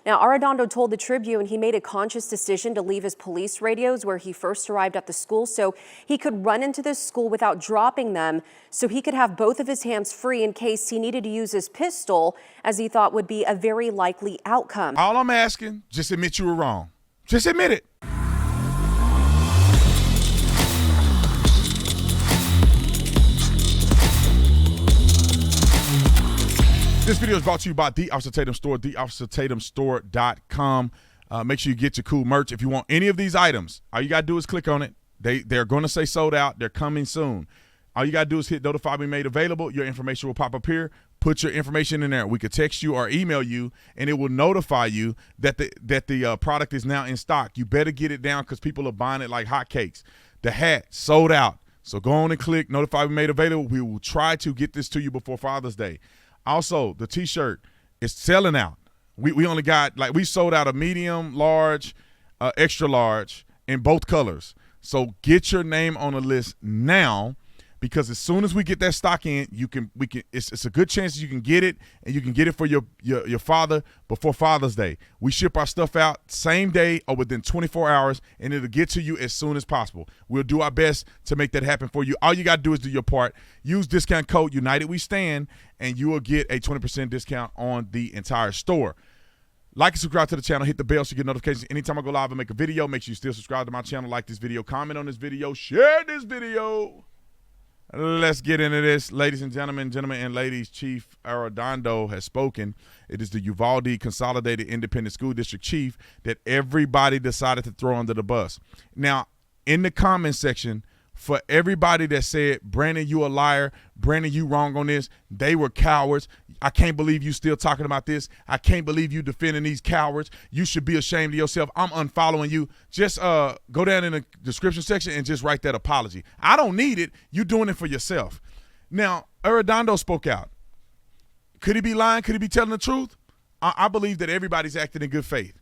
Now, Arredondo told the Tribune he made a conscious decision to leave his police radios where he first arrived at the school so he could run into this school without dropping them, so he could have both of his hands free in case he needed to use his pistol, as he thought would be a very likely outcome. All I'm asking, just admit you were wrong. Just admit it. This video is brought to you by The Officer Tatum Store, theofficertatumstore.com. Make sure you get your cool merch. If you want any of these items, all you got to do is click on it. They're going to say sold out. They're coming soon. All you got to do is hit notify me made available. Your information will pop up here. Put your information in there. We could text you or email you, and it will notify you that the product is now in stock. You better get it down because people are buying it like hotcakes. The hat, sold out. So go on and click notify me made available. We will try to get this to you before Father's Day. Also, the T-shirt is selling out. We only got, we sold out a medium, large, extra large in both colors. So get your name on the list now, because as soon as we get that stock in, it's a good chance you can get it, and you can get it for your father before Father's Day. We ship our stuff out same day or within 24 hours, and it'll get to you as soon as possible. We'll do our best to make that happen for you. All you got to do is do your part. Use discount code United We Stand, and you will get a 20% discount on the entire store. Like and subscribe to the channel. Hit the bell so you get notifications anytime I go live and make a video. Make sure you still subscribe to my channel, like this video, comment on this video, share this video. Let's get into this. Ladies and gentlemen, and ladies, Chief Arredondo has spoken. It is the Uvalde Consolidated Independent School District chief that everybody decided to throw under the bus. Now, in the comment section, for everybody that said, Brandon, you a liar, Brandon, you wrong on this, they were cowards, I can't believe you still talking about this, I can't believe you defending these cowards, you should be ashamed of yourself, I'm unfollowing you, just go down in the description section and just write that apology. I don't need it, you doing it for yourself. Now, Arredondo spoke out. Could he be lying? Could he be telling the truth? I believe that everybody's acting in good faith.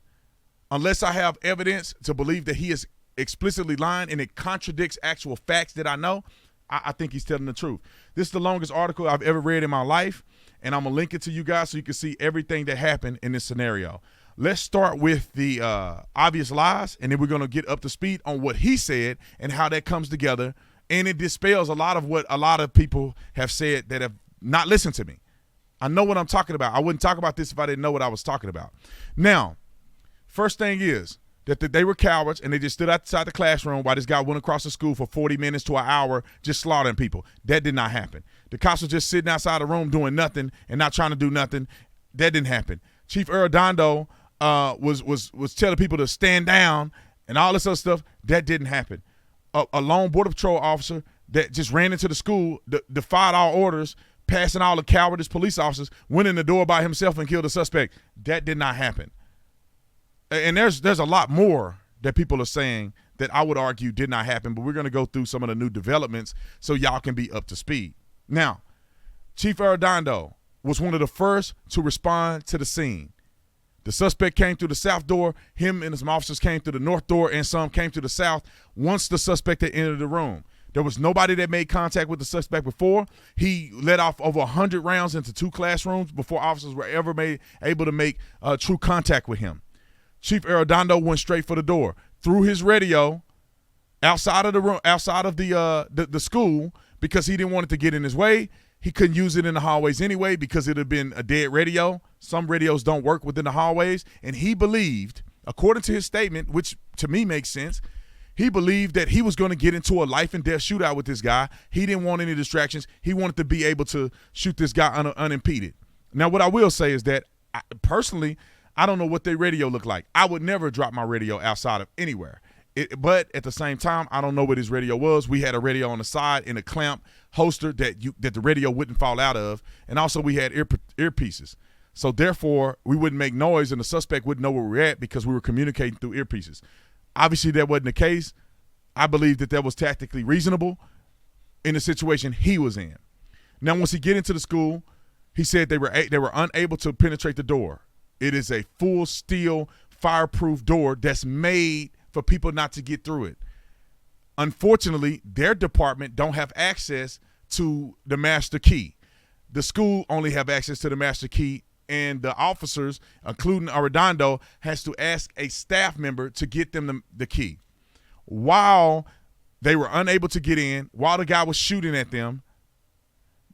Unless I have evidence to believe that he is explicitly lying and it contradicts actual facts that I know, I think he's telling the truth. This is the longest article I've ever read in my life, and I'm going to link it to you guys so you can see everything that happened in this scenario. Let's start with the obvious lies, and then we're going to get up to speed on what he said and how that comes together, and it dispels a lot of what a lot of people have said that have not listened to me. I know what I'm talking about. I wouldn't talk about this if I didn't know what I was talking about. Now, first thing is, that they were cowards and they just stood outside the classroom while this guy went across the school for 40 minutes to an hour just slaughtering people. That did not happen. The cops were just sitting outside the room doing nothing and not trying to do nothing. That didn't happen. Chief Arredondo was telling people to stand down and all this other stuff. That didn't happen. A lone Border Patrol officer that just ran into the school, defied all orders, passing all the cowardice police officers, went in the door by himself and killed a suspect. That did not happen. And there's a lot more that people are saying that I would argue did not happen, but we're going to go through some of the new developments so y'all can be up to speed. Now, Chief Arredondo was one of the first to respond to the scene. The suspect came through the south door. Him and some officers came through the north door, and some came through the south once the suspect had entered the room. There was nobody that made contact with the suspect before. He let off over 100 rounds into 2 classrooms before officers were ever able to make true contact with him. Chief Arredondo went straight for the door, threw his radio outside of the room, outside of the school, because he didn't want it to get in his way. He couldn't use it in the hallways anyway because it had been a dead radio. Some radios don't work within the hallways, and he believed, according to his statement, which to me makes sense, he believed that he was going to get into a life and death shootout with this guy. He didn't want any distractions. He wanted to be able to shoot this guy unimpeded. Now, what I will say is that personally, I don't know what their radio looked like. I would never drop my radio outside of anywhere. But at the same time, I don't know what his radio was. We had a radio on the side in a clamp holster that the radio wouldn't fall out of. And also we had earpieces. So therefore, we wouldn't make noise and the suspect wouldn't know where we were at because we were communicating through earpieces. Obviously, that wasn't the case. I believe that was tactically reasonable in the situation he was in. Now, once he get into the school, he said they were unable to penetrate the door. It is a full steel fireproof door that's made for people not to get through it. Unfortunately, their department don't have access to the master key. The school only have access to the master key and the officers, including Arredondo, has to ask a staff member to get them the key. While they were unable to get in, while the guy was shooting at them,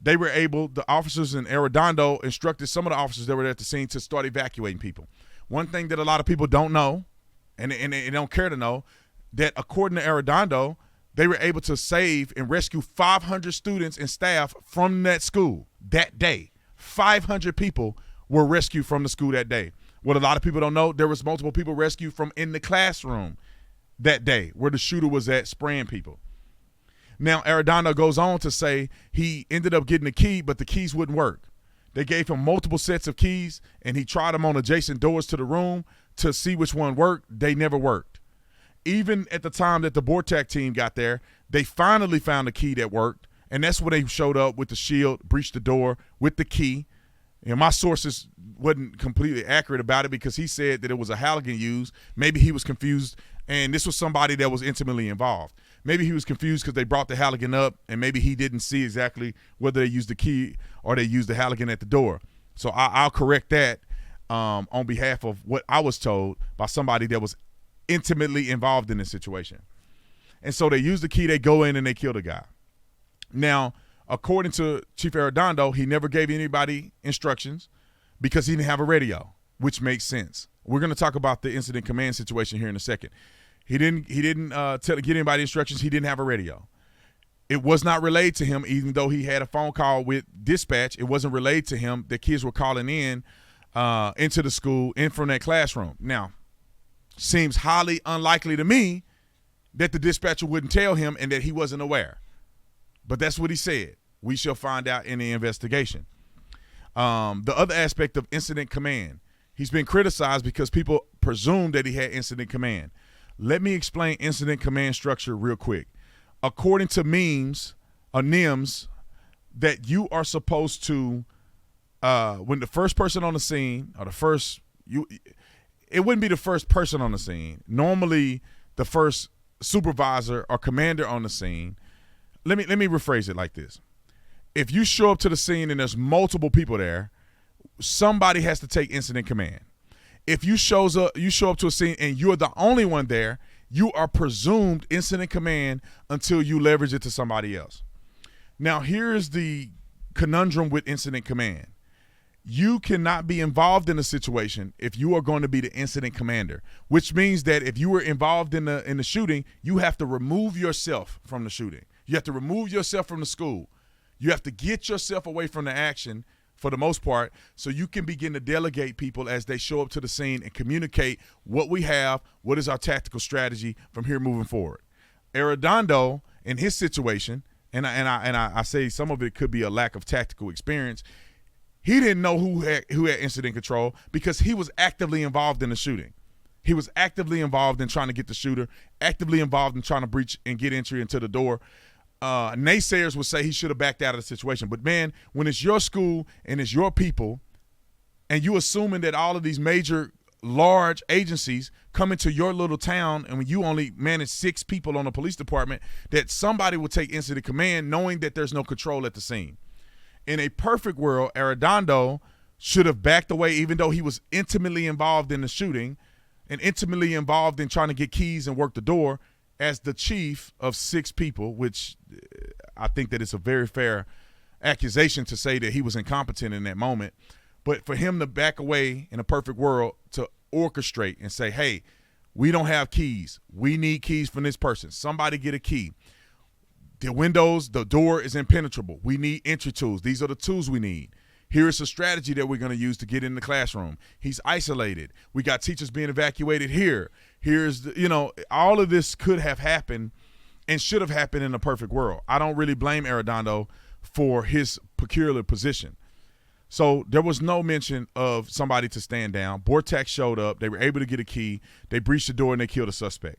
the officers in Arredondo instructed some of the officers that were at the scene to start evacuating people. One thing that a lot of people don't know, and they don't care to know, that according to Arredondo, they were able to save and rescue 500 students and staff from that school that day. 500 people were rescued from the school that day. What a lot of people don't know, there was multiple people rescued from in the classroom that day where the shooter was at spraying people. Now, Arredondo goes on to say he ended up getting the key, but the keys wouldn't work. They gave him multiple sets of keys, and he tried them on adjacent doors to the room to see which one worked. They never worked. Even at the time that the BORTAC team got there, they finally found a key that worked, and that's when they showed up with the shield, breached the door with the key. And my sources wasn't completely accurate about it because he said that it was a Halligan used. Maybe he was confused, and this was somebody that was intimately involved. Maybe he was confused because they brought the Halligan up, and maybe he didn't see exactly whether they used the key or they used the Halligan at the door. So I'll correct that on behalf of what I was told by somebody that was intimately involved in this situation. And so they use the key, they go in, and they kill the guy. Now, according to Chief Arredondo, he never gave anybody instructions because he didn't have a radio, which makes sense. We're going to talk about the incident command situation here in a second. He didn't get anybody instructions. He didn't have a radio. It was not relayed to him, even though he had a phone call with dispatch. It wasn't relayed to him that kids were calling in into the school, in from that classroom. Now, seems highly unlikely to me that the dispatcher wouldn't tell him and that he wasn't aware. But that's what he said. We shall find out in the investigation. The other aspect of incident command, he's been criticized because people presume that he had incident command. Let me explain incident command structure real quick. According to NIMS, that you are supposed to, when the first person on the scene, or it wouldn't be the first person on the scene. Normally, the first supervisor or commander on the scene. Let me rephrase it like this. If you show up to the scene and there's multiple people there, somebody has to take incident command. If you show up to a scene and you're the only one there, you are presumed incident command until you leverage it to somebody else. Now, here's the conundrum with incident command. You cannot be involved in a situation if you are going to be the incident commander, which means that if you were involved in the shooting, you have to remove yourself from the shooting. You have to remove yourself from the school. You have to get yourself away from the action for the most part, so you can begin to delegate people as they show up to the scene and communicate what we have, what is our tactical strategy from here moving forward. Arredondo, in his situation, and I say some of it could be a lack of tactical experience, he didn't know who had incident control because he was actively involved in the shooting. He was actively involved in trying to get the shooter, actively involved in trying to breach and get entry into the door. Naysayers would say he should have backed out of the situation. But, man, when it's your school and it's your people and you assuming that all of these major, large agencies come into your little town and when you only manage 6 people on the police department, that somebody will take incident command knowing that there's no control at the scene. In a perfect world, Arredondo should have backed away even though he was intimately involved in the shooting and intimately involved in trying to get keys and work the door as the chief of 6 people, which I think that it's a very fair accusation to say that he was incompetent in that moment. But for him to back away in a perfect world to orchestrate and say, hey, we don't have keys. We need keys from this person. Somebody get a key. The door is impenetrable. We need entry tools. These are the tools we need. Here is a strategy that we're going to use to get in the classroom. He's isolated. We got teachers being evacuated here. Here's, all of this could have happened and should have happened in a perfect world. I don't really blame Arredondo for his peculiar position. So there was no mention of somebody to stand down. BORTAC showed up. They were able to get a key. They breached the door and they killed a suspect.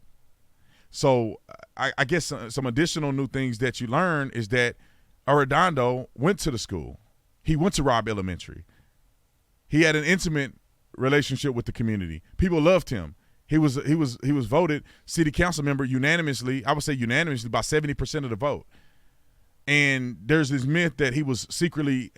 So I guess some additional new things that you learn is that Arredondo went to the school. He went to Robb Elementary. He had an intimate relationship with the community. People loved him. He was voted city council member unanimously. I would say unanimously by 70% of the vote. And there's this myth that he was secretly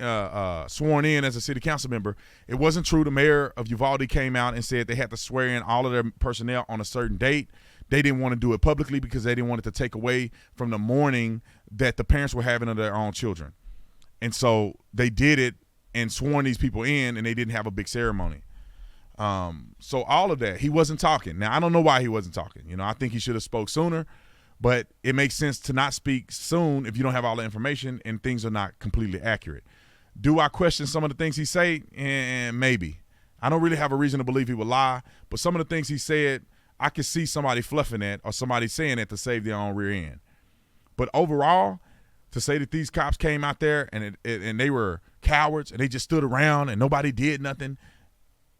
sworn in as a city council member. It wasn't true. The mayor of Uvalde came out and said they had to swear in all of their personnel on a certain date. They didn't want to do it publicly because they didn't want it to take away from the mourning that the parents were having of their own children. And so they did it and sworn these people in, and they didn't have a big ceremony. So all of that, he wasn't talking. Now, I don't know why he wasn't talking. You know, I think he should have spoke sooner. But it makes sense to not speak soon if you don't have all the information and things are not completely accurate. Do I question some of the things he say? Maybe. I don't really have a reason to believe he would lie, but some of the things he said, I could see somebody fluffing that or somebody saying that to save their own rear end. But overall, to say that these cops came out there and they were cowards and they just stood around and nobody did nothing,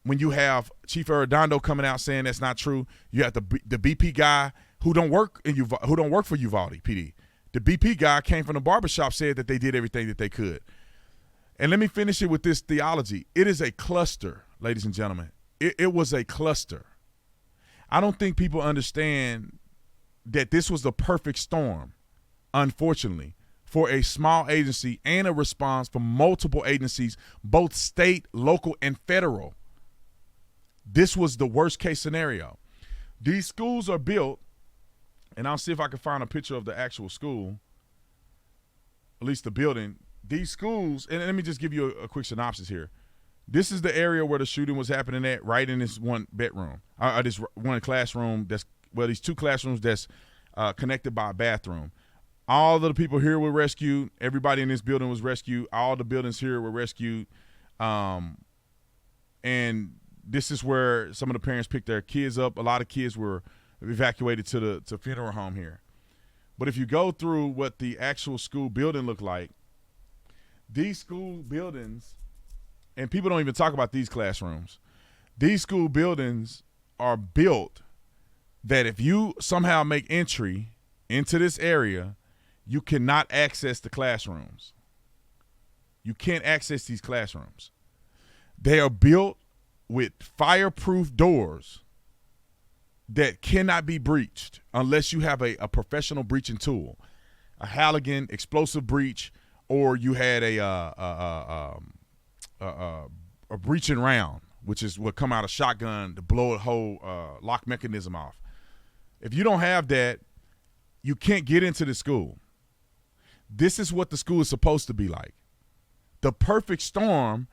when you have Chief Arredondo coming out saying that's not true, you have the BP guy who don't work for Uvalde PD. The BP guy came from the barbershop, said that they did everything that they could. And let me finish it with this theology. It is a cluster, ladies and gentlemen. It was a cluster. I don't think people understand that this was the perfect storm, unfortunately, for a small agency and a response from multiple agencies, both state, local, and federal. This was the worst case scenario. These schools are built, and I'll see if I can find a picture of the actual school, at least the building. These schools, and let me just give you a quick synopsis here. This is the area where the shooting was happening at, right in this one bedroom, this one classroom these two classrooms that's connected by a bathroom. All of the people here were rescued. Everybody in this building was rescued. All the buildings here were rescued. And this is where some of the parents picked their kids up. A lot of kids were evacuated to the funeral home here. But if you go through what the actual school building looked like, these school buildings, and people don't even talk about these classrooms, these school buildings are built that if you somehow make entry into this area, you cannot access the classrooms. You can't access these classrooms. They are built with fireproof doors that cannot be breached unless you have a professional breaching tool, a Halligan explosive breach, or you had a breaching round, which is what come out of shotgun to blow a whole lock mechanism off. If you don't have that, you can't get into the school. This is what the school is supposed to be like. The perfect storm,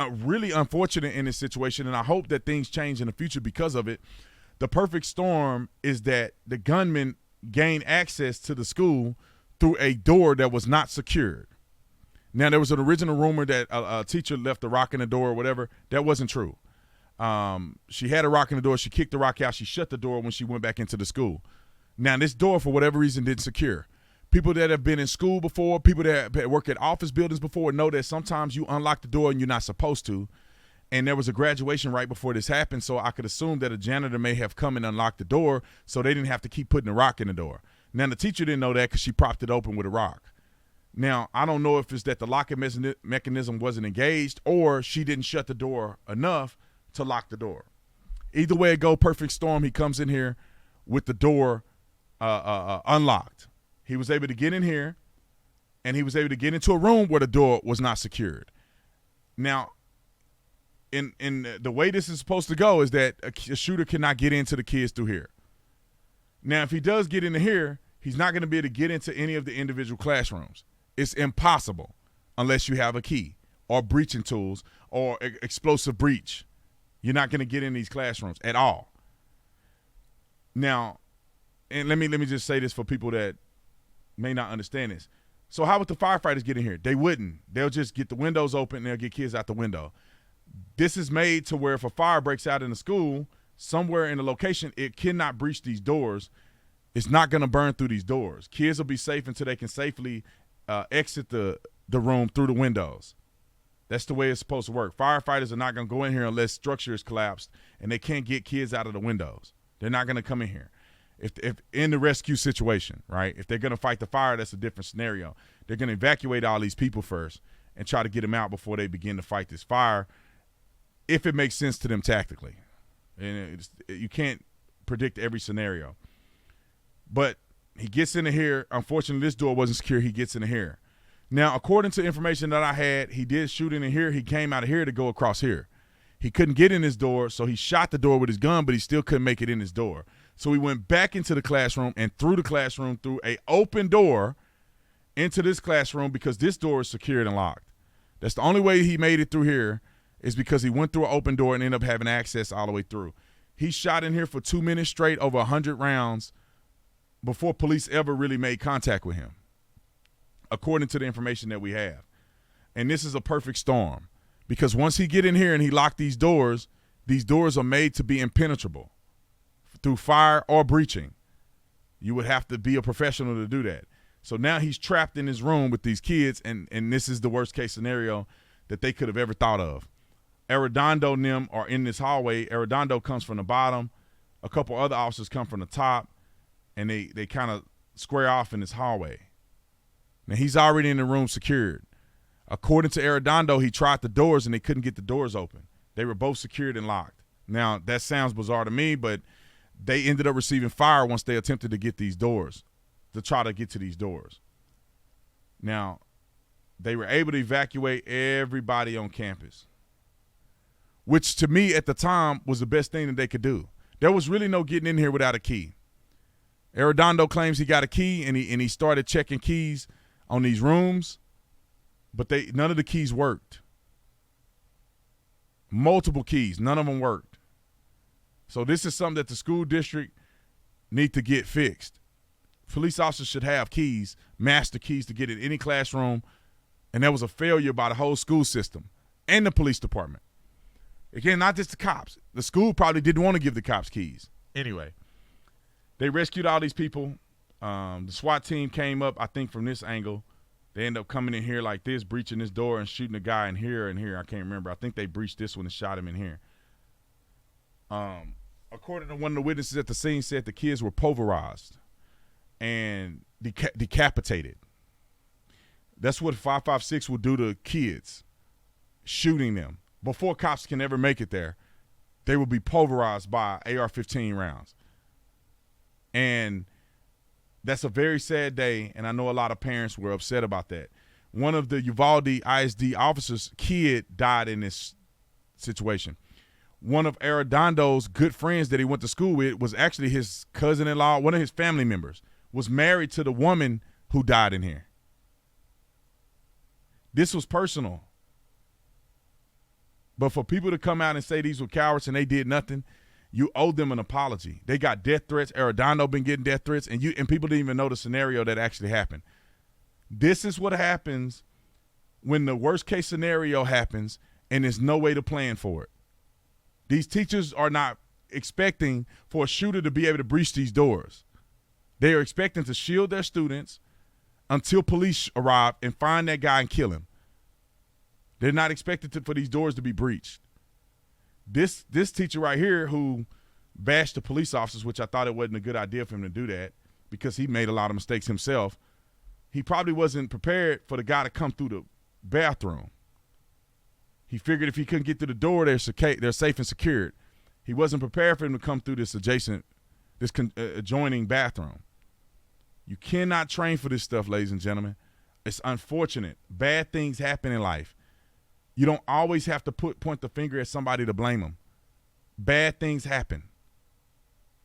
really unfortunate in this situation, and I hope that things change in the future because of it. The perfect storm is that the gunman gained access to the school through a door that was not secured. Now, there was an original rumor that a teacher left a rock in the door or whatever. That wasn't true. She had a rock in the door. She kicked the rock out. She shut the door when she went back into the school. Now, this door, for whatever reason, didn't secure. People that have been in school before, people that have worked at office buildings before know that sometimes you unlock the door and you're not supposed to. And there was a graduation right before this happened, so I could assume that a janitor may have come and unlocked the door so they didn't have to keep putting a rock in the door. Now, the teacher didn't know that because she propped it open with a rock. Now, I don't know if it's that the locking mechanism wasn't engaged or she didn't shut the door enough to lock the door. Either way it go, perfect storm, he comes in here with the door unlocked. He was able to get in here, and he was able to get into a room where the door was not secured. Now, in the way this is supposed to go is that a shooter cannot get into the kids through here. Now, if he does get into here, he's not going to be able to get into any of the individual classrooms. It's impossible unless you have a key or breaching tools or explosive breach. You're not going to get in these classrooms at all. Now, and let me just say this for people that may not understand this. So how would the firefighters get in here? They wouldn't. They'll just get the windows open and they'll get kids out the window. This is made to where if a fire breaks out in the school, somewhere in the location, it cannot breach these doors. It's not going to burn through these doors. Kids will be safe until they can safely exit the room through the windows. That's the way it's supposed to work. Firefighters are not going to go in here unless structure is collapsed and they can't get kids out of the windows. They're not going to come in here. If in the rescue situation, right? If they're going to fight the fire, that's a different scenario. They're going to evacuate all these people first and try to get them out before they begin to fight this fire, if it makes sense to them tactically. And you can't predict every scenario. But He gets into here. Unfortunately, this door wasn't secure. He gets into here. Now, according to information that I had, he did shoot in here. He came out of here to go across here. He couldn't get in his door, so he shot the door with his gun, but he still couldn't make it in his door. So he went back into the classroom and through the classroom through a open door into this classroom because this door is secured and locked. That's the only way he made it through here is because he went through an open door and ended up having access all the way through. He shot in here for 2 minutes straight, over 100 rounds, before police ever really made contact with him, according to the information that we have. And this is a perfect storm because once he get in here and he locked these doors are made to be impenetrable through fire or breaching. You would have to be a professional to do that. So now he's trapped in his room with these kids, and this is the worst case scenario that they could have ever thought of. Arredondo and them are in this hallway. Arredondo comes from the bottom. A couple other officers come from the top, and they kind of square off in this hallway. Now, he's already in the room secured. According to Arredondo, he tried the doors, and they couldn't get the doors open. They were both secured and locked. Now, that sounds bizarre to me, but they ended up receiving fire once they attempted to get these doors, to try to get to these doors. Now, they were able to evacuate everybody on campus, which to me at the time was the best thing that they could do. There was really no getting in here without a key. Arredondo claims he got a key, and he started checking keys on these rooms, but none of the keys worked. Multiple keys, none of them worked. So this is something that the school district need to get fixed. Police officers should have keys, master keys to get in any classroom, and that was a failure by the whole school system and the police department. Again, not just the cops. The school probably didn't want to give the cops keys. Anyway, they rescued all these people. The SWAT team came up, I think, from this angle. They end up coming in here like this, breaching this door and shooting a guy in here and here. I can't remember. I think they breached this one and shot him in here. According to one of the witnesses at the scene, said the kids were pulverized and decapitated. That's what 5.56 will do to kids, shooting them. Before cops can ever make it there, they will be pulverized by AR-15 rounds. And that's a very sad day, and I know a lot of parents were upset about that. One of the Uvalde ISD officers' kid died in this situation. One of Arredondo's good friends that he went to school with was actually his cousin-in-law, one of his family members, was married to the woman who died in here. This was personal. But for people to come out and say these were cowards and they did nothing, you owe them an apology. They got death threats. Arredondo been getting death threats, and people didn't even know the scenario that actually happened. This is what happens when the worst case scenario happens and there's no way to plan for it. These teachers are not expecting for a shooter to be able to breach these doors. They are expecting to shield their students until police arrive and find that guy and kill him. They're not expected for these doors to be breached. This teacher right here who bashed the police officers, which I thought it wasn't a good idea for him to do that because he made a lot of mistakes himself. He probably wasn't prepared for the guy to come through the bathroom. He figured if he couldn't get through the door, they're safe and secured. He wasn't prepared for him to come through this adjoining bathroom. You cannot train for this stuff, ladies and gentlemen. It's unfortunate. Bad things happen in life. You don't always have to point the finger at somebody to blame them. Bad things happen.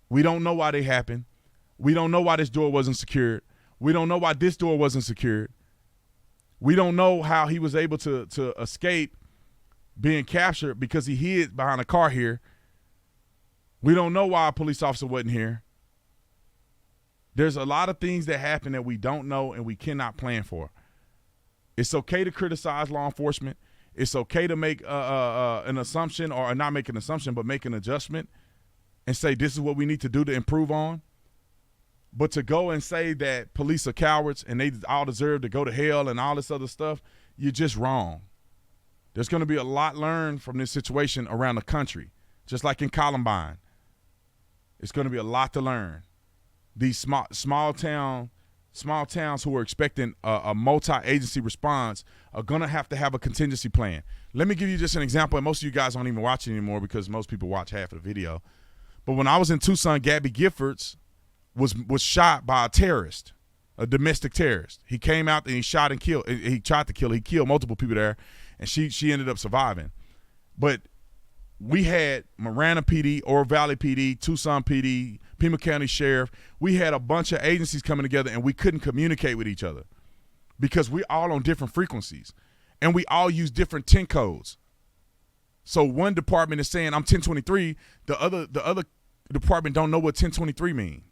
We don't know why they happen. We don't know why this door wasn't secured. We don't know why this door wasn't secured. We don't know how he was able to escape being captured because he hid behind a car here. We don't know why a police officer wasn't here. There's a lot of things that happen that we don't know and we cannot plan for. It's okay to criticize law enforcement. It's okay to make an assumption, or not make an assumption, but make an adjustment and say this is what we need to do to improve on. But to go and say that police are cowards and they all deserve to go to hell and all this other stuff, you're just wrong. There's going to be a lot learned from this situation around the country, just like in Columbine. It's going to be a lot to learn. These small towns who are expecting a multi-agency response are going to have a contingency plan. Let me give you just an example, and most of you guys don't even watch it anymore because most people watch half of the video. But when I was in Tucson, Gabby Giffords was shot by a terrorist, a domestic terrorist. He came out and he shot and killed. He tried to kill. He killed multiple people there, and she ended up surviving. But we had Marana PD, Oro Valley PD, Tucson PD, Pima County Sheriff. We had a bunch of agencies coming together, and we couldn't communicate with each other because we're all on different frequencies, and we all use different 10 codes. So one department is saying I'm 1023, the other department don't know what 1023 mean.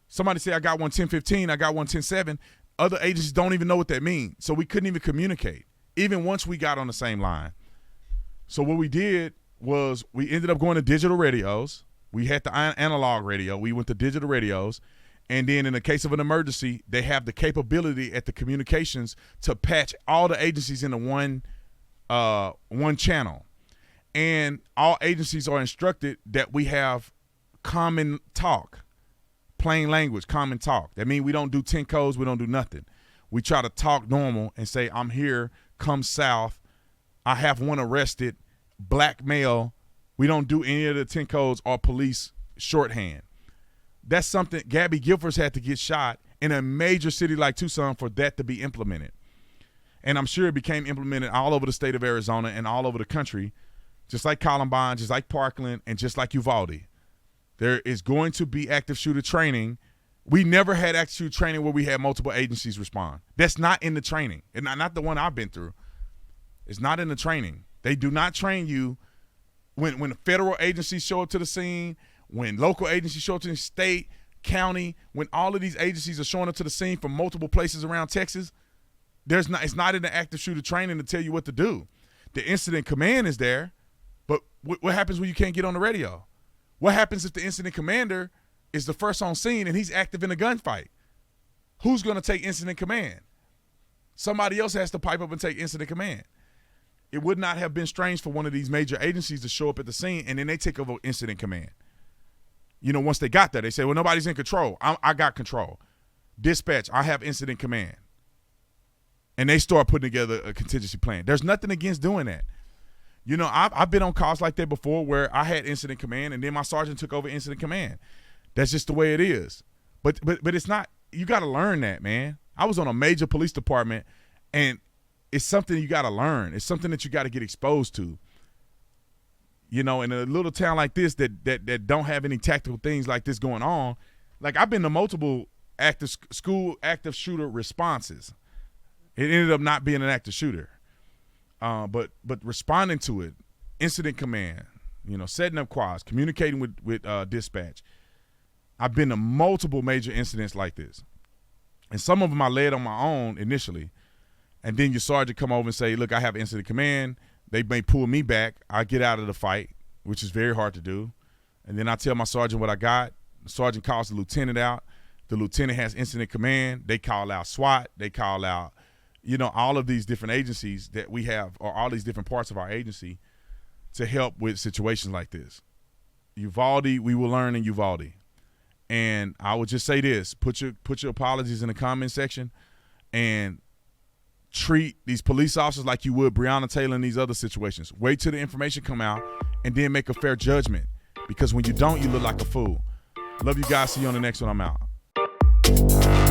Somebody say I got one 1015, I got one 107. Other agencies don't even know what that means. So we couldn't even communicate, even once we got on the same line. So what we did was we ended up going to digital radios. We had the analog radio. We went to digital radios. And then in the case of an emergency, they have the capability at the communications to patch all the agencies into one channel. And all agencies are instructed that we have common talk, plain language, common talk. That means we don't do 10 codes. We don't do nothing. We try to talk normal and say, I'm here, come south. I have one arrested, black male. We don't do any of the 10 codes or police shorthand. That's something Gabby Gilfords had to get shot in a major city like Tucson for that to be implemented. And I'm sure it became implemented all over the state of Arizona and all over the country, just like Columbine, just like Parkland, and just like Uvalde. There is going to be active shooter training. We never had active shooter training where we had multiple agencies respond. That's not in the training, and not the one I've been through. It's not in the training. They do not train you when federal agencies show up to the scene, when local agencies show up to the state, county, when all of these agencies are showing up to the scene from multiple places around Texas. It's not in the active shooter training to tell you what to do. The incident command is there, but what happens when you can't get on the radio? What happens if the incident commander is the first on scene and he's active in a gunfight? Who's going to take incident command? Somebody else has to pipe up and take incident command. It would not have been strange for one of these major agencies to show up at the scene and then they take over incident command. You know, once they got there, they say, well, nobody's in control. I got control. Dispatch, I have incident command. And they start putting together a contingency plan. There's nothing against doing that. You know, I've been on calls like that before where I had incident command and then my sergeant took over incident command. That's just the way it is. But it's not, you got to learn that, man. I was on a major police department and it's something you got to learn. It's something that you got to get exposed to. You know, in a little town like this that don't have any tactical things like this going on, like I've been to multiple active shooter responses. It ended up not being an active shooter. But responding to it, incident command, you know, setting up quads, communicating with dispatch. I've been to multiple major incidents like this. And some of them I led on my own initially. And then your sergeant come over and say, look, I have incident command. They may pull me back. I get out of the fight, which is very hard to do. And then I tell my sergeant what I got. The sergeant calls the lieutenant out. The lieutenant has incident command. They call out SWAT. They call out, you know, all of these different agencies that we have, or all these different parts of our agency to help with situations like this. Uvalde, we will learn in Uvalde. And I would just say this, put your apologies in the comment section and treat these police officers like you would Breonna Taylor in these other situations. Wait till the information come out and then make a fair judgment, because when you don't, you look like a fool. Love you guys. See you on the next one. I'm out.